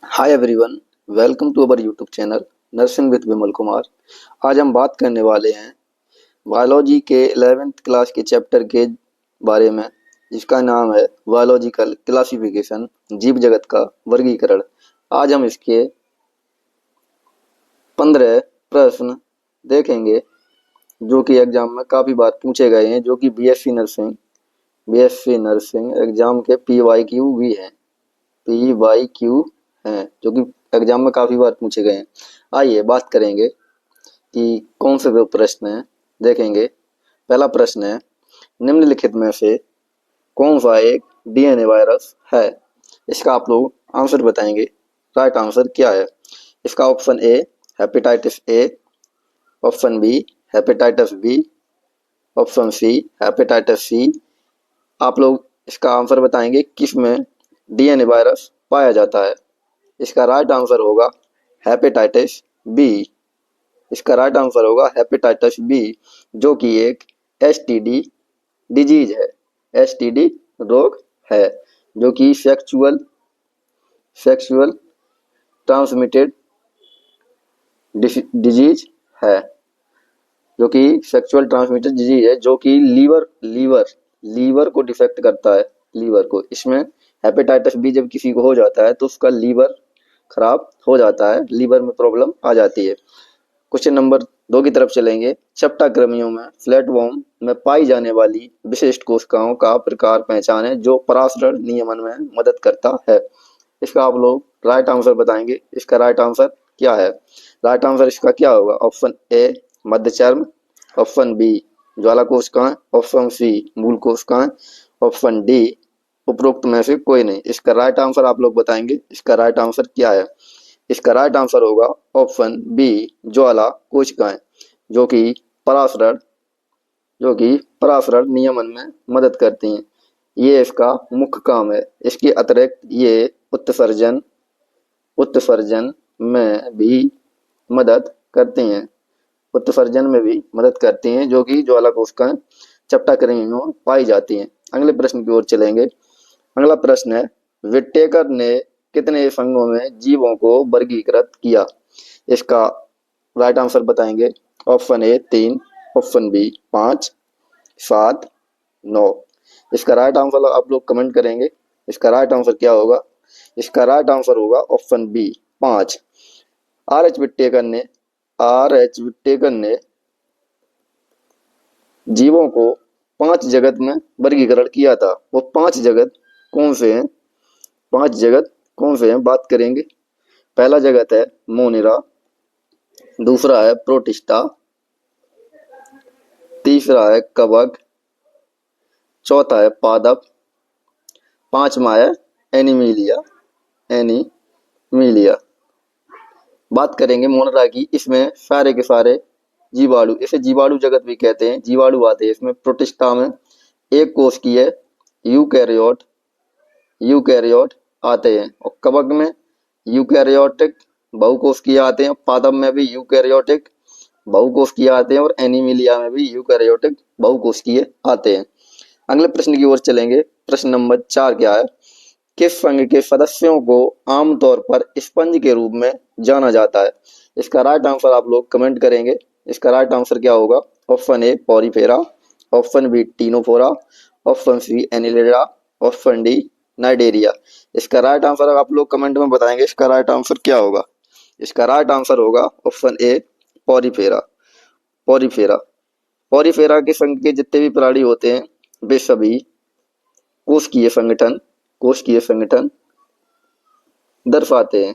Hi everyone, welcome to our YouTube channel nursing with Vimal Kumar. आज हम बात करने वाले हैं बायोलॉजी के 11th क्लास के चैप्टर के बारे में, जिसका नाम है बायोलॉजिकल क्लासिफिकेशन, जीव जगत का वर्गीकरण। आज हम इसके 15 प्रश्न देखेंगे जो कि एग्जाम में काफ़ी बार पूछे गए हैं, जो कि बीएससी नर्सिंग एग्जाम के PYQ भी हैं, PYQ हैं, जो कि एग्जाम में काफ़ी बार पूछे गए हैं। आइए बात करेंगे कि कौन से वो प्रश्न हैं, देखेंगे। पहला प्रश्न है, निम्नलिखित में से कौन सा एक डीएनए वायरस है? इसका आप लोग आंसर बताएंगे। राइट आंसर क्या है इसका? Option A hepatitis A, option B hepatitis B, option C hepatitis C. आप लोग इसका आंसर बताएंगे किस में डीएनए वायरस पाया जाता है। इसका राइट आंसर होगा हेपेटाइटिस बी। इसका राइट आंसर होगा हेपेटाइटिस बी, जो कि एक एसटीडी डिजीज है, एसटीडी रोग है, जो कि सेक्सुअल ट्रांसमिटेड डिजीज है, जो कि सेक्सुअल ट्रांसमिटेड डिजीज है, जो कि लीवर को डिफेक्ट करता है, लीवर को। इसमें हेपेटाइटिस बी जब किसी को हो जाता है तो उसका लीवर खराब हो जाता है, लीवर में प्रॉब्लम आ जाती है। क्वेश्चन नंबर 2 की तरफ चलेंगे। चपटा-कृमियों में फ्लैटवर्म में पाई जाने वाली विशिष्ट कोशिकाओं का प्रकार पहचानें जो परागण नियमन में मदद करता है। इसका आप लोग राइट आंसर बताएंगे। इसका राइट आंसर क्या है? राइट आंसर इसका क्या होगा? ऑप्शन ए मध्यचर्म, ऑप्शन बी ज्वाला कोशिकाएं, ऑप्शन सी मूल कोशिकाएं, ऑप्शन डी उपरोक्त में से कोई नहीं। इसका राइट आंसर आप लोग बताएंगे। इसका राइट आंसर क्या है? इसका राइट आंसर होगा ऑप्शन बी ज्वाला कोशिकाएं, जो कि परासरण नियमन में मदद करती हैं। ये इसका मुख्य काम है। इसके अतिरिक्त ये उत्सर्जन में भी मदद करती हैं, जो कि ज्वाला कोशिकाएं चपटा-कृमि में पाई जाती हैं। अगले प्रश्न की ओर चलेंगे। अगला प्रश्न है, विटेकर ने कितने संघों में जीवों को वर्गीकृत किया? इसका राइट आंसर बताएंगे। Option A 3, option B 5, 7, 9। इसका राइट आंसर आप लोग कमेंट करेंगे। इसका राइट आंसर क्या होगा? इसका राइट आंसर होगा option B 5। R H Whittaker ने जीवों को 5 जगत में वर्गीकरण किया था। वो 5 जगत कौन से हैं? 5 जगत कौन से हैं, बात करेंगे। पहला जगत है मोनिरा, दूसरा है प्रोटिस्टा, तीसरा है कवक, चौथा है पादप, पांचवा है एनीमिलिया। बात करेंगे मोनिरा की। इसमें सारे के सारे जीवाणु, इसे जीवाणु जगत भी कहते हैं, जीवाणु आते हैं इसमें। प्रोटिस्टा में एक कोशिकीय यूकैरियोट आते हैं, और कवक में यूकैरियोटिक बहुकोशिकीय आते हैं, पादप में भी यूकैरियोटिक बहुकोशिकीय आते हैं, और एनीमिलिया में भी यूकैरियोटिक बहुकोशिकीय आते हैं। अगले प्रश्न की ओर चलेंगे। प्रश्न नंबर 4 क्या है? किस संघ के सदस्यों को आमतौर पर स्पंज के रूप में जाना जाता है? इसका राइट आंसर आप लोग कमेंट करेंगे। इसका राइट आंसर क्या होगा? Option A porifera, option B ctenophora, option C annelida, option D cnidaria. इसका राइट आंसर आप लोग कमेंट में बताएंगे। इसका राइट आंसर क्या होगा? इसका राइट आंसर होगा option A Porifera. Porifera Porifera के संघ के जितने भी प्राणी होते हैं वे सभी कोशिकीय संगठन दर्शाते हैं।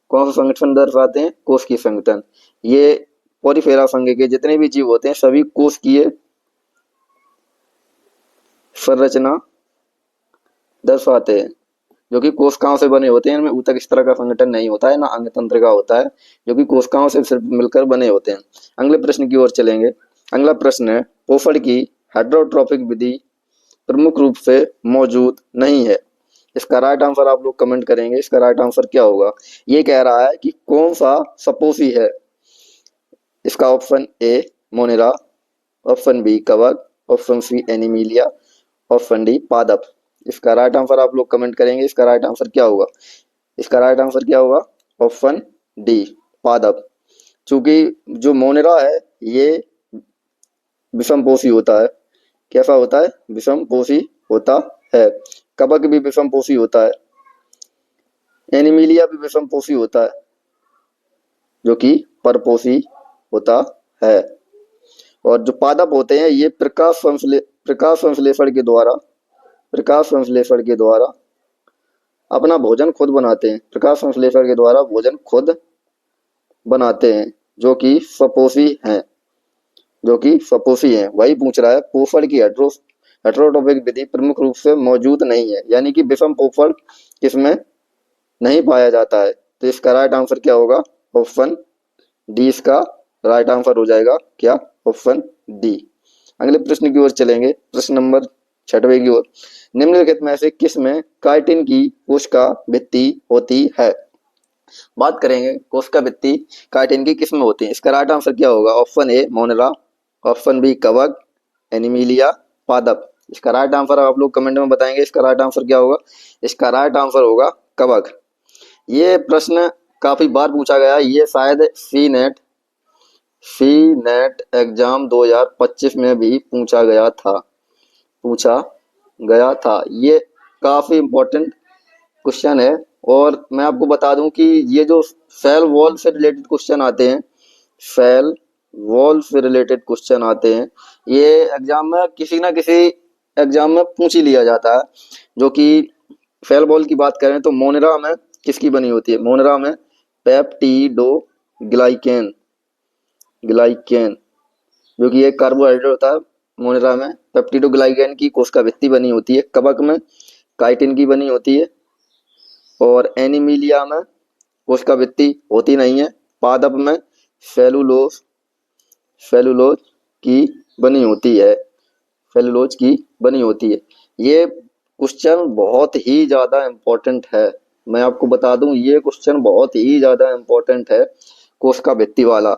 कौन सा संगठन दर्शाते हैं? कोशिकीय संगठन। ये पॉरीफेरा संघ के जितने भी जीव होते हैं सभी कोशिकीय संरचना दर्शाते हैं, जो कि कोशिकाओं से बने होते हैं। इनमें ऊतक इस तरह का संगठन नहीं होता है, ना अंग तंत्र का होता है, जो कि कोशिकाओं से सिर्फ मिलकर बने होते हैं। अगले प्रश्न की ओर चलेंगे। अगला प्रश्न है, पोषण की हेटेरोट्रॉपिक विधि प्रमुख रूप से मौजूद नहीं है। इसका राइट आंसर आप लोग कमेंट करेंगे। इसका राइट आंसर क्या होगा? ये कह रहा है कि कौन सा सपोषी है। इसका option A monera, option B कवक, option C animalia, option D पादप। इसका राइट आंसर आप लोग कमेंट करेंगे। इसका राइट आंसर क्या होगा? इसका राइट आंसर क्या होगा? ऑप्शन डी, पादप। चूंकि जो मोनेरा है ये विषमपोषी होता है। कैसा होता है? विषमपोषी होता है। कवक भी विषमपोषी होता है। एनिमिलिया भी विषमपोषी होता है, जो कि परपोषी होता है। और जो पादप होते हैं ये प्रकाश संश्लेषण के द्वारा अपना भोजन खुद बनाते हैं। प्रकाश संश्लेषण के द्वारा भोजन खुद बनाते हैं, जो कि स्वपोषी हैं। वही पूछ रहा है, पोषण की हेट्रोट्रोपिक विधि प्रमुख रूप से मौजूद नहीं है, यानी कि विषम पोषण इसमें नहीं पाया जाता है। तो इसका राइट आंसर क्या होगा? ऑप्शन डी इसका राइट आंसर हो जाएगा। क्या? Option D. अगले प्रश्न की ओर चलेंगे, प्रश्न नंबर 6वें की ओर। निम्नलिखित में से किस में काइटिन की कोशिका भित्ति होती है? बात करेंगे कोशिका भित्ति काइटिन की किस में होती है। इसका राइट आंसर क्या होगा? Option A monera, option B कवक, एनिमिलिया, पादप। इसका राइट आंसर आप लोग कमेंट में बताएंगे। इसका राइट आंसर क्या होगा? इसका राइट आंसर होगा कवक। ये प्रश्न काफी बार पूछा गया है। ये शायद सी नेट एग्जाम 2025 में भी पूछा गया था। ये काफी इम्पोर्टेंट क्वेश्चन है। और मैं आपको बता दूं कि ये जो सेल वॉल से रिलेटेड क्वेश्चन आते हैं, सेल वॉल से रिलेटेड क्वेश्चन आते हैं, ये एग्जाम में किसी ना किसी एग्जाम में पूछ ही लिया जाता है। जो कि सेल वॉल की बात करें तो मोनेरा में किसकी बनी होती है? मोनेरा में पेप्टिडो ग्लाइकेन, जो कि एक कार्बोहाइड्रेट होता है। मोनेरा में पेप्टिडोग्लाइकेन की कोशिका भित्ति बनी होती है। कवक में काइटिन की बनी होती है। और एनिमिलिया में कोशिका भित्ति होती नहीं है। पादप में सेलुलोज की बनी होती है। ये क्वेश्चन बहुत ही ज्यादा इम्पोर्टेंट है। मैं आपको बता दूं ये क्वेश्चन बहुत ही ज्यादा इम्पोर्टेंट है, कोशिका भित्ति वाला।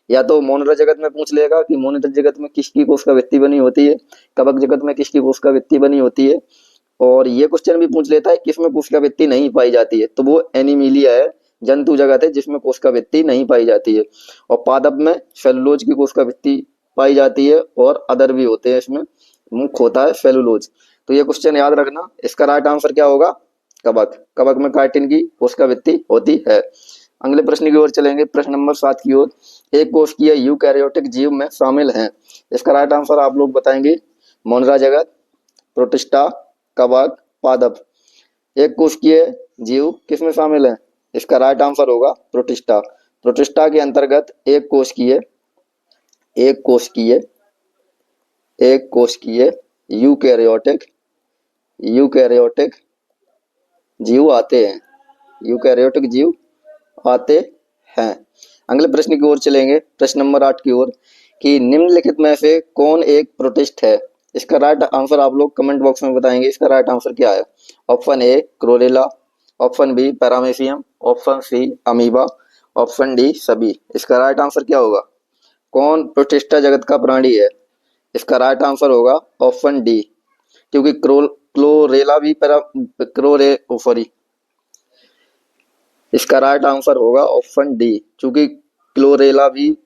या तो मोनेरा जगत में पूछ लेगा कि मोनेरा जगत में किसकी कोशिका भित्ति बनी होती है, कवक जगत में किसकी कोशिका भित्ति बनी होती है। और ये क्वेश्चन भी पूछ लेता है किसमें कोशिका भित्ति नहीं पाई जाती है, तो वो एनिमिलिया है, जंतु जगत है जिसमें कोशिका भित्ति नहीं पाई जाती है। और पादप में सेलुलोज की कोशिका भित्ति पाई जाती है और अदर भी होते हैं, इसमें मुख्य होता है सेलुलोज। तो ये क्वेश्चन याद रखना। इसका राइट आंसर क्या होगा? कवक में काइटिन की कोशिका भित्ति होती है। अगले प्रश्न की ओर चलेंगे, प्रश्न नंबर 7 की ओर। एक कोशिकीय यूकैरियोटिक जीव में शामिल हैं। इसका राइट आंसर आप लोग बताएंगे। मोनेरा जगत, प्रोटिस्टा, कवक, पादप। एक कोशिकीय जीव किस में शामिल है? इसका राइट आंसर होगा प्रोटिस्टा। प्रोटिस्टा के अंतर्गत एक कोशिकीय यूकैरियोटिक जीव आते हैं। अगले प्रश्न की ओर चलेंगे, प्रश्न नंबर 8 की ओर, कि निम्नलिखित में से कौन एक प्रोटिस्ट है? इसका राइट आंसर आप लोग कमेंट बॉक्स में बताएंगे। इसका राइट आंसर क्या है? Option A chlorella, option B paramecium, option C amoeba, option D सभी। इसका राइट आंसर क्या होगा? कौन प्रोटिस्टा जगत का प्राणी है? इसका राइट आंसर होगा ऑप्शन डी, क्योंकि क्लोरेला भी इसका राइट आंसर होगा ऑप्शन डी, क्योंकि क्लोरेला भी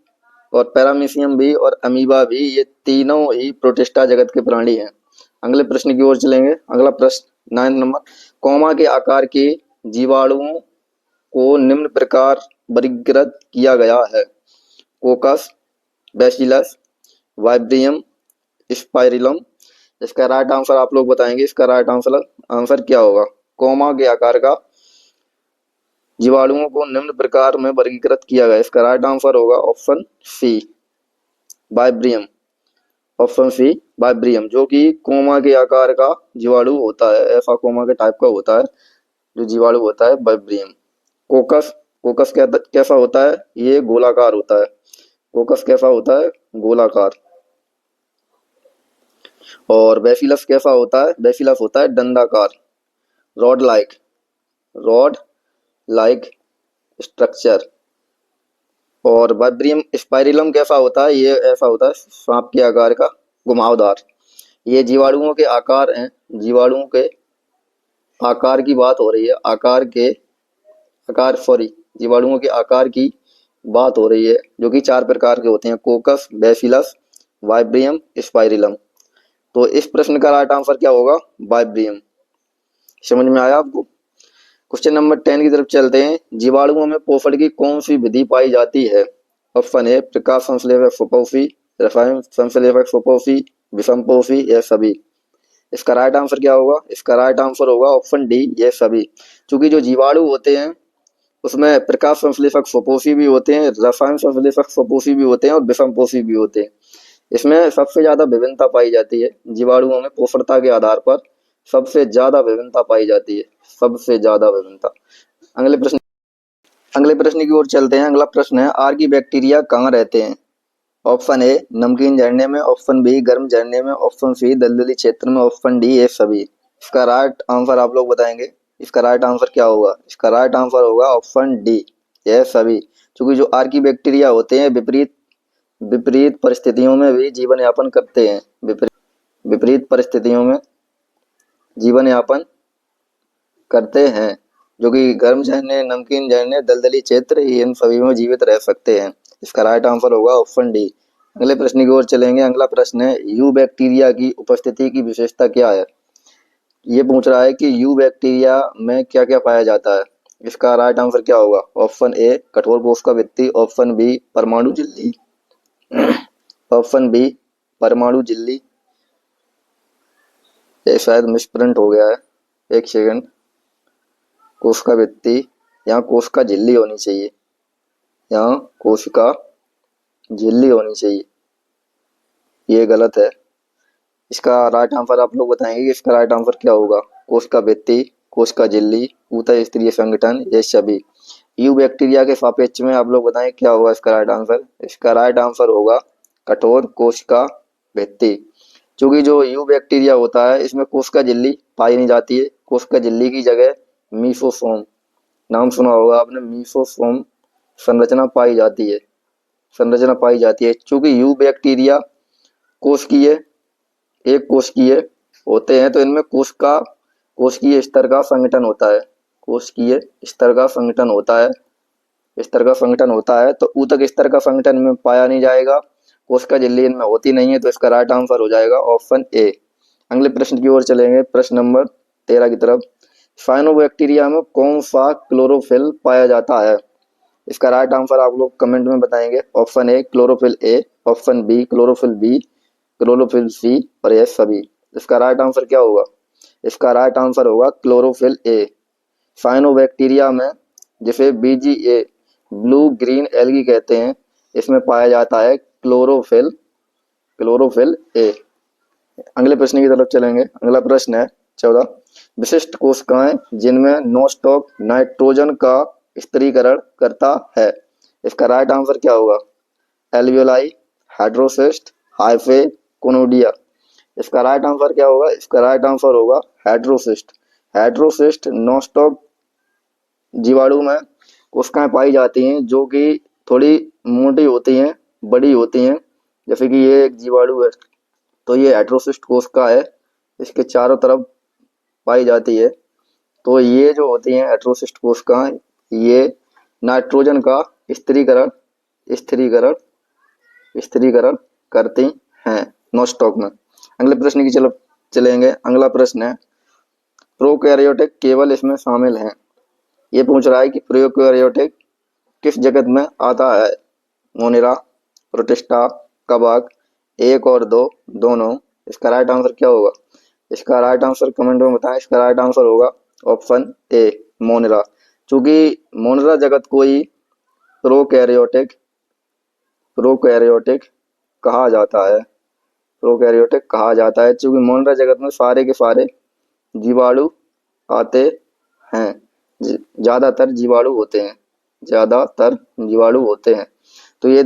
और पैरामीशियम भी और अमीबा भी ये तीनों ही प्रोटिस्टा जगत के प्राणी हैं। अगले प्रश्न की ओर चलेंगे। अगला प्रश्न 9 नंबर, कोमा के आकार के जीवाणुओं को निम्न प्रकार वर्गीकृत किया गया है। Coccus, bacillus, vibrio, spirillum. इसका राइट आंसर आप लोग बताएंगे। इसका राइट आंसर क्या होगा? कोमा के आकार का जीवाणुओं को निम्न प्रकार में वर्गीकृत किया गया। इसका राइट आंसर होगा ऑप्शन सी वाइब्रियम। जो कि कोमा के आकार का जीवाणु होता है, ऐसा कोमा के टाइप का होता है जो जीवाणु होता है, वाइब्रियम। कोकस कैसा होता है? ये गोलाकार होता है। कोकस कैसा होता है? गोलाकार। और बैसिलस कैसा होता है? बैसिलस होता है दंडाकार, रॉड लाइक स्ट्रक्चर। और वाइब्रियम स्पाइरिलम कैसा होता है? ये ऐसा होता है सांप के आकार का, घुमावदार। ये जीवाणुओं के आकार हैं। जीवाणुओं के आकार की बात हो रही है, आकार के आकार, सॉरी, जीवाणुओं के आकार की बात हो रही है, जो कि 4 प्रकार के होते हैं, कोकस, बैसिलस, वाइब्रियम, स्पाइरिलम। तो इस प्रश्न का राइट आंसर क्या होगा? वाइब्रियम। समझ में आया आपको? क्वेश्चन नंबर 10 की तरफ चलते हैं। जीवाणुओं में पोषण की कौन सी विधि पाई जाती है? ऑप्शन ए प्रकाश संश्लेषक फुफौसी, रसायन संश्लेषक फुफौसी, विषमपोषी, यह सभी। इसका राइट आंसर क्या होगा? इसका राइट आंसर होगा ऑप्शन डी, ये सभी। क्योंकि जो जीवाणु होते हैं उसमें प्रकाश संश्लेषक फुफौसी भी होते हैं, रसायन संश्लेषक फुफौसी भी होते हैं और विषमपोषी भी होते हैं। इसमें सबसे ज्यादा विभिन्नता पाई जाती है जीवाणुओं में, पोषणता के आधार पर सबसे ज्यादा विभिन्नता पाई जाती है, सबसे ज्यादा विभिन्नता। अगले प्रश्न की ओर चलते हैं। अगला प्रश्न है, आर्की बैक्टीरिया कहाँ रहते हैं? ऑप्शन ए नमकीन झरने में, ऑप्शन बी गर्म झरने में, ऑप्शन सी दलदली क्षेत्र में, ऑप्शन डी ये सभी। इसका राइट आंसर आप लोग बताएंगे। इसका राइट आंसर क्या होगा? इसका राइट आंसर होगा ऑप्शन डी, यह सभी। क्योंकि जो आर्की बैक्टीरिया होते हैं विपरीत विपरीत परिस्थितियों में भी जीवन यापन करते हैं, विपरीत परिस्थितियों में जीवन यापन करते हैं, जो कि गर्म झरने, नमकीन झरने, दलदली क्षेत्र, इन सभी में जीवित रह सकते हैं। इसका राइट आंसर होगा ऑप्शन डी। अगले प्रश्न की ओर चलेंगे। अगला प्रश्न है, यू बैक्टीरिया की उपस्थिति की विशेषता क्या है? ये पूछ रहा है कि यू बैक्टीरिया में क्या क्या पाया जाता है। इसका राइट आंसर क्या होगा? ऑप्शन ए कठोर कोशिका भित्ति, ऑप्शन बी परमाणु झिल्ली, ऑप्शन बी परमाणु झिल्ली। ये शायद मिसप्रिंट हो गया है, एक सेकंड। कोशिका भित्ति, यहाँ कोशिका झिल्ली होनी चाहिए, यहाँ कोशिका झिल्ली होनी चाहिए, ये गलत है। इसका राइट आंसर आप लोग बताएंगे कि इसका राइट आंसर क्या होगा? कोशिका भित्ति, कोशिका झिल्ली, ऊतक स्तरीय संगठन, ये सभी। यू बैक्टीरिया के सापेक्ष में आप लोग बताएं क्या होगा इसका राइट आंसर? इसका राइट आंसर होगा कठोर कोशिका भित्ति। क्योंकि जो यू बैक्टीरिया होता है इसमें कोशिका झिल्ली पाई नहीं जाती है, कोशिका झिल्ली की जगह मीसोसोम, नाम सुना होगा आपने, मीसोसोम संरचना पाई जाती है, संरचना पाई जाती है। क्योंकि यू बैक्टीरिया कोशिकीय, एक कोशिकीय होते हैं, तो इनमें कोशिकीय स्तर का संगठन होता है, कोशिकीय स्तर का संगठन होता है, स्तर का संगठन होता है। तो ऊतक स्तर का संगठन में पाया नहीं जाएगा, कोशिका झिल्ली इनमें होती नहीं है, तो इसका राइट आंसर हो जाएगा ऑप्शन ए। अगले प्रश्न की ओर चलेंगे, प्रश्न नंबर 13 की तरफ। साइनोबैक्टीरिया में कौन सा क्लोरोफिल पाया जाता है? इसका राइट आंसर आप लोग कमेंट में बताएंगे। Option A chlorophyll A, option B chlorophyll B, chlorophyll C और ये सभी। इसका राइट आंसर क्या होगा? इसका राइट आंसर होगा क्लोरोफिल ए। साइनोबैक्टीरिया में, जिसे बीजीए ब्लू ग्रीन एल्गी कहते हैं, इसमें पाया जाता है क्लोरोफिल, क्लोरोफिल ए। अगले प्रश्न की तरफ चलेंगे। अगला प्रश्न है 14, विशिष्ट कोशिकाएं जिनमें नोस्टॉक नाइट्रोजन का स्थिरीकरण करता है। इसका राइट आंसर क्या होगा? Alveoli, hydrocyst, hyphae, conidia. इसका राइट आंसर क्या होगा? इसका राइट आंसर होगा हाइड्रोसिस्ट। हाइड्रोसिस्ट नोस्टॉक जीवाणु में कोशिकाएं पाई जाती हैं जो कि थोड़ी मोटी होती हैं, बड़ी होती हैं। जैसे कि ये एक जीवाणु है, तो ये हाइड्रोसिस्ट कोशिका है, इसके चारों तरफ पाई जाती है। तो ये जो होती हैं हेटेरोसिस्ट कोशिकाएं, ये नाइट्रोजन का स्थिरीकरण स्थिरीकरण स्थिरीकरण करती हैं नोस्टॉक में। अगले प्रश्न की चलेंगे। अगला प्रश्न है, प्रोकैरियोटिक केवल इसमें शामिल हैं। ये पूछ रहा है कि प्रोकैरियोटिक किस जगत में आता है? मोनिरा, प्रोटिस्टा, कवक, एक और दो, दोनों। इसका राइट आंसर क्या होगा? इसका राइट आंसर कमेंट में बताएं। इसका राइट आंसर होगा ऑप्शन ए मोनिरा। चूंकि मोनिरा जगत को ही प्रोकैरियोटिक प्रोकैरियोटिक कहा जाता है, प्रोकैरियोटिक कहा जाता है, क्योंकि मोनिरा जगत में सारे के सारे जीवाणु आते हैं, ज्यादातर जीवाणु होते हैं, ज्यादातर जीवाणु होते हैं। तो ये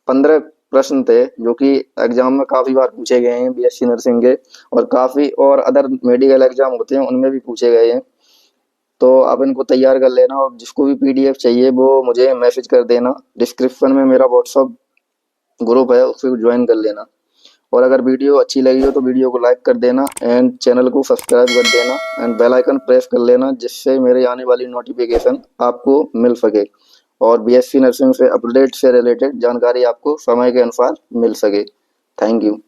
15 प्रश्न थे जो कि एग्जाम में काफी बार पूछे गए हैं बीएससी नर्सिंग के, और काफी और अदर मेडिकल एग्जाम होते हैं उनमें भी पूछे गए हैं। तो आप इनको तैयार कर लेना, और जिसको भी पीडीएफ चाहिए वो मुझे मैसेज कर देना। डिस्क्रिप्शन में मेरा व्हाट्सअप ग्रुप है, उसको ज्वाइन कर लेना। और अगर वीडियो अच्छी लगी हो तो वीडियो को लाइक कर देना एंड चैनल को सब्सक्राइब कर देना एंड बेल आइकन प्रेस कर लेना, जिससे मेरे आने वाली नोटिफिकेशन आपको मिल सके और बीएससी नर्सिंग से अपडेट से रिलेटेड जानकारी आपको समय के अनुसार मिल सके। Thank you.